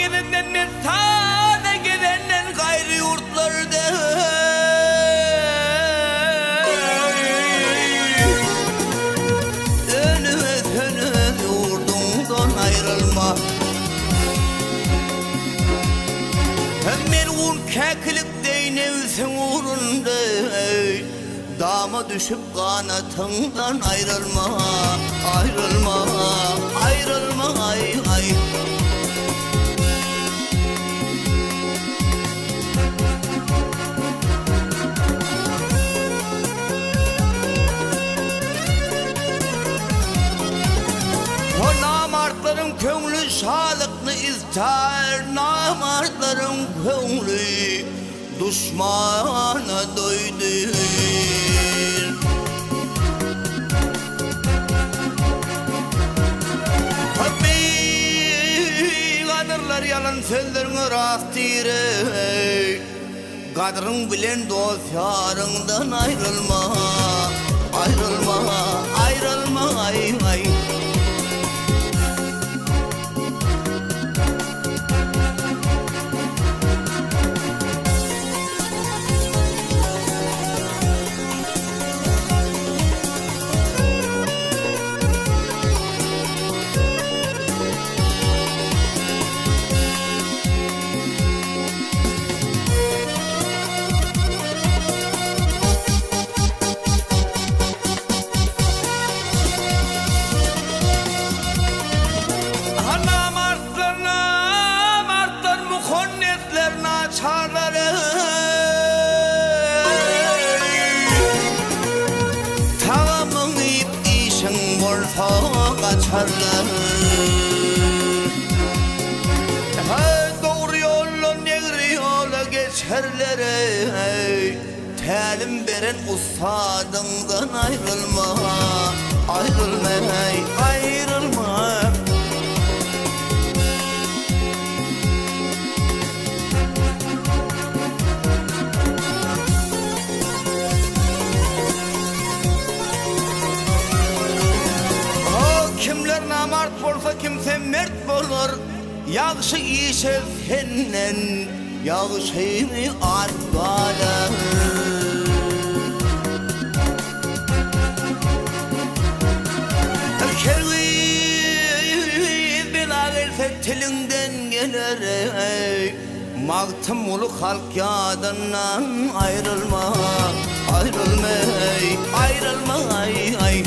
gidenden ne sağda gidenden gayrı yurtlarda önüme yurdundan ayrılma. Merun kekilik değnevsin uğrunda dama düşüp kanatından ayrılma, ayrılma, ayrılma, ay ay. O namartların köngülü sağlıklı iztar, namartların köngülü düşmana doydu. Kadırlar yalan sözlerine rast dire, kadırın bilen dost yarından ayrılma, ayrılma, ayrılma, ay ay. Tamamın ip işin bolsa kaçarlar. Doğru yolla negri yola geçerler. Talim veren ustadından ayrılma, ayrılma, ayrılma. Kimler namart bolsa kimse mert bolur. Yağışı işe senden yağışını artbalar. Kerviz bela gelse tilinden gelir. Mağtım ulu halk yadından ayrılma, ayrılma, ayrılma, ay ay.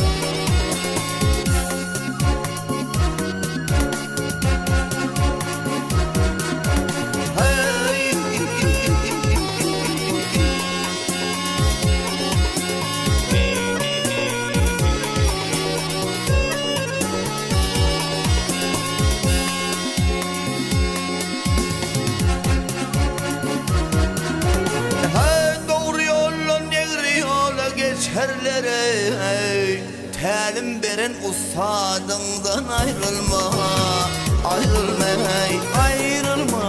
Geçerlere talim veren ustadından ayrılma, ayrılma, ayrılma.